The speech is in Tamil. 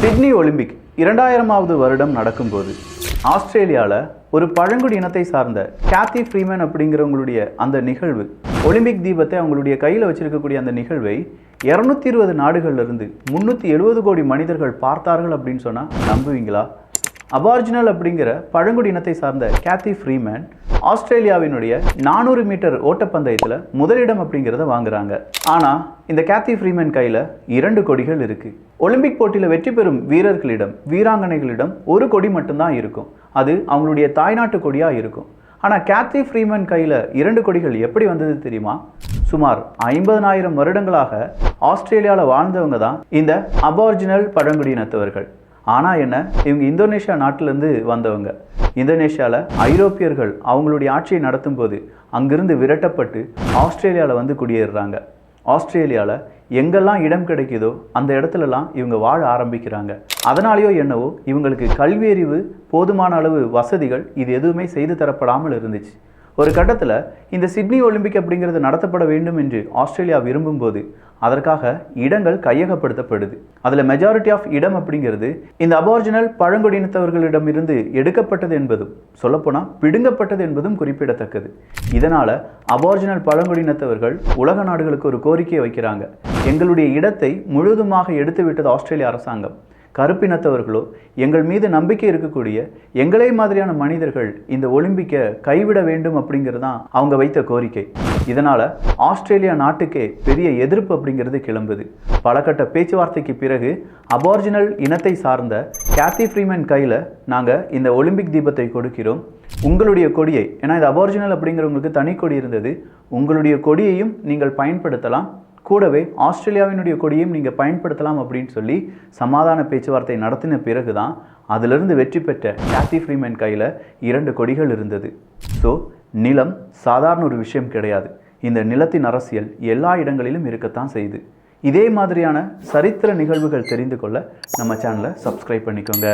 சிட்னி ஒலிம்பிக் 2000வது வருடம் நடக்கும்போது ஆஸ்திரேலியாவில் ஒரு பழங்குடி இனத்தை சார்ந்த கேத்தி ஃப்ரீமேன் அப்படிங்கிறவங்களுடைய அந்த நிகழ்வு, ஒலிம்பிக் தீபத்தை அவங்களுடைய கையில் வச்சிருக்கக்கூடிய அந்த நிகழ்வை 220 நாடுகள்லேருந்து 370 கோடி மனிதர்கள் பார்த்தார்கள் அப்படின்னு சொன்னால் நம்புவீங்களா? அபார்ஜினல் அப்படிங்கிற பழங்குடி இனத்தை சார்ந்த கேத்தி ஃப்ரீமேன் ஆஸ்திரேலியாவினுடைய 400 மீட்டர் ஓட்டப்பந்தயத்தில் முதலிடம் அப்படிங்கிறத வாங்குறாங்க. ஆனால் இந்த கேத்தி ஃப்ரீமேன் கையில் 2 கொடிகள் இருக்குது. ஒலிம்பிக் போட்டியில் வெற்றி பெறும் வீரர்களிடம், வீராங்கனைகளிடம் ஒரு கொடி மட்டும்தான் இருக்கும். அது அவங்களுடைய தாய்நாட்டு கொடியாக இருக்கும். ஆனால் கேத்தி ஃப்ரீமேன் கையில் 2 கொடிகள் எப்படி வந்தது தெரியுமா? சுமார் 50,000 வருடங்களாக ஆஸ்திரேலியாவில் வாழ்ந்தவங்க தான் இந்த அபார்ஜினல் பழங்குடியினத்தவர்கள். ஆனால் என்ன, இவங்க இந்தோனேஷியா நாட்டிலேருந்து வந்தவங்க. இந்தோனேஷியாவில் ஐரோப்பியர்கள் அவங்களுடைய ஆட்சியை நடத்தும் போது அங்கிருந்து விரட்டப்பட்டு ஆஸ்திரேலியாவில் வந்து குடியேறுறாங்க. ஆஸ்திரேலியாவில் எங்கெல்லாம் இடம் கிடைக்குதோ அந்த இடத்துலலாம் இவங்க வாழ ஆரம்பிக்கிறாங்க. அதனாலேயோ என்னவோ இவங்களுக்கு கல்வியறிவு, போதுமான அளவு வசதிகள் இது எதுவுமே செய்து தரப்படாமல் இருந்துச்சு. ஒரு கட்டத்தில் இந்த சிட்னி ஒலிம்பிக் அப்படிங்கிறது நடத்தப்பட வேண்டும் என்று ஆஸ்திரேலியா விரும்பும்போது அதற்காக இடங்கள் கையகப்படுத்தப்படுது. அதில் மெஜாரிட்டி ஆஃப் இடம் அப்படிங்கிறது இந்த அபார்ஜினல் பழங்குடியினத்தவர்களிடம் இருந்து எடுக்கப்பட்டது என்பதும், சொல்லப்போனால் பிடுங்கப்பட்டது என்பதும் குறிப்பிடத்தக்கது. இதனால் அபார்ஜினல் பழங்குடியினத்தவர்கள் உலக நாடுகளுக்கு ஒரு கோரிக்கையை வைக்கிறாங்க. எங்களுடைய இடத்தை முழுவதுமாக எடுத்து விட்டது ஆஸ்திரேலிய அரசாங்கம். கருப்பினத்தவர்களோ, எங்கள் மீது நம்பிக்கை இருக்கக்கூடிய எங்களே மாதிரியான மனிதர்கள் இந்த ஒலிம்பிக்கை கைவிட வேண்டும் அப்படிங்கிறது தான் அவங்க வைத்த கோரிக்கை. இதனால் ஆஸ்திரேலியா நாட்டுக்கே பெரிய எதிர்ப்பு அப்படிங்கிறது கிளம்புது. பல கட்ட பேச்சுவார்த்தைக்கு பிறகு அபார்ஜினல் இனத்தை சார்ந்த கேத்தி ஃப்ரீமேன் கையில் நாங்கள் இந்த ஒலிம்பிக் தீபத்தை கொடுக்கிறோம். உங்களுடைய கொடியை, ஏன்னா இது அபார்ஜினல் அப்படிங்கிறவங்களுக்கு தனி கொடி இருந்தது, உங்களுடைய கொடியையும் நீங்கள் பயன்படுத்தலாம், கூடவே ஆஸ்திரேலியாவினுடைய கொடியும் நீங்கள் பயன்படுத்தலாம் அப்படின்னு சொல்லி சமாதான பேச்சுவார்த்தை நடத்தின பிறகு தான் அதிலிருந்து வெற்றி பெற்ற கேத்தி ஃப்ரீமேன் கையில் 2 கொடிகள் இருந்தது. ஸோ நிலம் சாதாரண ஒரு விஷயம் கிடையாது. இந்த நிலத்தின் அரசியல் எல்லா இடங்களிலும் இருக்கத்தான் செய்யுது. இதே மாதிரியான சரித்திர நிகழ்வுகள் தெரிந்து கொள்ள நம்ம சேனலை சப்ஸ்கிரைப் பண்ணிக்கோங்க.